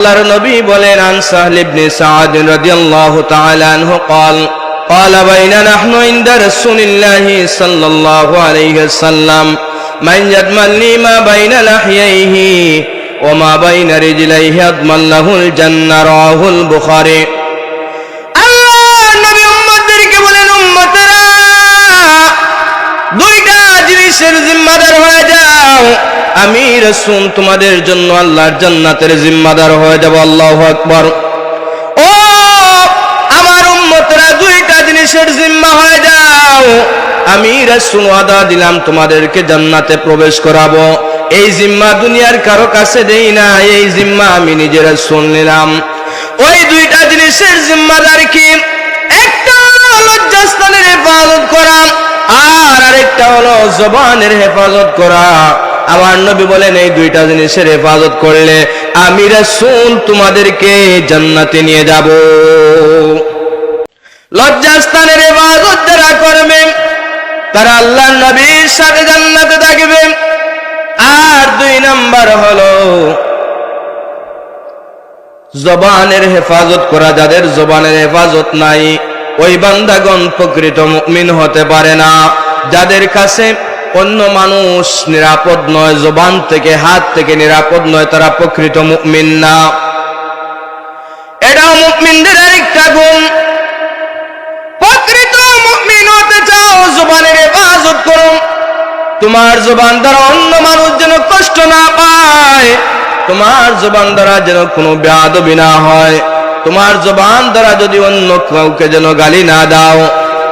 আল্লাহর নবী বলেন আন সাহল ইবনে সাআদ রাদিয়াল্লাহু তাআলা আনহু قال قال بين نحن عند رسول الله صلى الله عليه وسلم من يضمن لي ما بين لحييه وما بين رجليه اضمن له الجنة رواه البخاري আল্লাহর নবী উম্মতদেরকে বলেন উম্মতেরা দুইটা জিনিসের জিম্মাদার হয়ে যাও আমি রাসূল তোমাদের জন্য আল্লাহর জান্নাতের জিম্মাদার হয়ে যাব আল্লাহু আকবার ও আমার উম্মতরা দুইটা জিনিসের জিম্মা হয়ে যাও আমি রাসূল ওয়াদা দিলাম তোমাদেরকে জান্নাতে প্রবেশ করাবো এই জিম্মা দুনিয়ার কারো কাছে দেই না এই জিম্মা আমি নিজে রাসূল নিলাম ওই দুইটা জিনিসের জিম্মাদার কি একটা হলো লজ্জাস্থানের হেফাজত করা আর আরেকটা হলো জবানের হেফাজত করা আমার নবী বলেন এই দুইটা জিনিসের হেফাজত করলে আমি রাসূল তোমাদেরকে জান্নাতে নিয়ে যাব লজ্জাস্থানের হেফাজত যারা করবে তারা আল্লাহর নবীর সাথে জান্নাতে থাকবে আর দুই নাম্বার হলো জবানের হেফাজত করা যাদের জবানের হেফাজত নাই ওই বান্দাগণ প্রকৃত মুমিন হতে পারে না যাদের কাছে অন্য মানুষ নিরাপদ নয় জবান থেকে হাত থেকে নিরাপদ নয় তারা প্রকৃত মুমিন না এটা মুমিনদের আরেকটা গুণ প্রকৃত মুমিন হতে চাও জবানের হেফাজত করো তোমার জবান দ্বারা অন্য মানুষ যেন কষ্ট না পায় তোমার জবান দ্বারা যেন কোনো বেয়াদবি না হয় তোমার জবান দ্বারা যদি অন্য কাউকে যেন গালি না দাও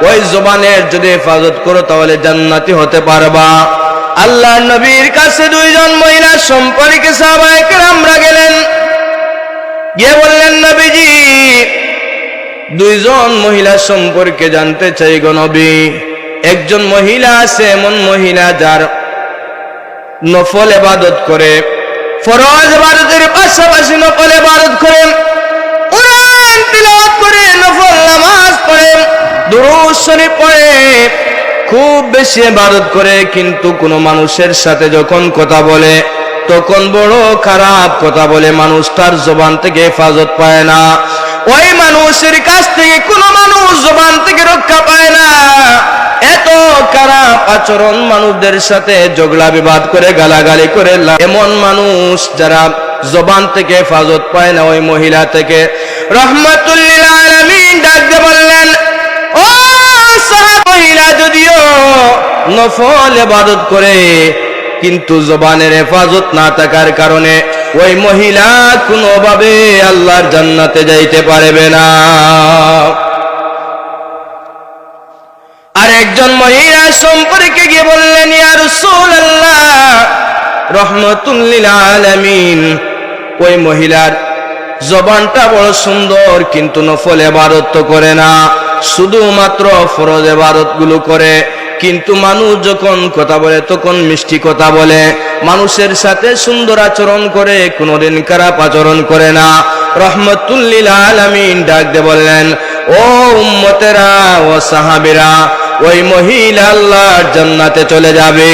ওই জবানের যদি হেফাজত করো তাহলে জান্নাতি হতে পারবা আল্লাহর নবীর কাছে দুইজন মহিলা সম্পর্কে সাহাবায়ে কেরামরা গেলেন গিয়ে বললেন নবীজি দুইজন মহিলা সম্পর্কে জানতে চাই গো নবী একজন মহিলা আছে এমন মহিলা যার নফল ইবাদত করে ফরজ ইবাদতের পাশাপাশি নফল ইবাদত করে কুরআন তিলাওয়াত করে নফল নামাজ পড়ে দুরূদ শরীফ পড়ে খুব বেশি ইবাদত করে কিন্তু কোন মানুষের সাথে যখন কথা বলে তখন বড় খারাপ কথা বলে মানুষ তার জবান থেকে হেফাজত পায় না ওই মানুষের কাছ থেকে কোন মানুষ জবান থেকে রক্ষা পায় না এত খারাপ আচরণ মানুষদের সাথে ঝগড়া বিবাদ করে গালাগালি করে এমন মানুষ যারা জবান থেকে হেফাজত পায় না ওই মহিলা থেকে রাহমাতুল লিল আলামিন ডাক দিয়ে বললেন ও সাহাবা মহিলা যদিও নফল ইবাদত করে কিন্তু জবানের হেফাজত না থাকার কারণে ওই মহিলা কোনোভাবে আল্লাহর জান্নাতে যাইতে পারবে না আর একজন মহিলা সম্পর্কে গিয়ে বললেন ইয়া রাসূলুল্লাহ রাহমাতুল লিল আলামিন ওই মহিলার জবানটা বড় সুন্দর কিন্তু নফল ইবাদত করে না শুধুমাত্র ফরজ ইবাদত গুলো করে কিন্তু মানুষ যখন কথা বলে তখন মিষ্টি কথা বলে মানুষের সাথে সুন্দর আচরণ করে কোনোদিন খারাপ আচরণ করে না রাহমাতুল লিল আলামিন ডাক দিয়ে বললেন ও উম্মতেরা ও সাহাবীরা ওই মহিলা আল্লাহর জান্নাতে চলে যাবে।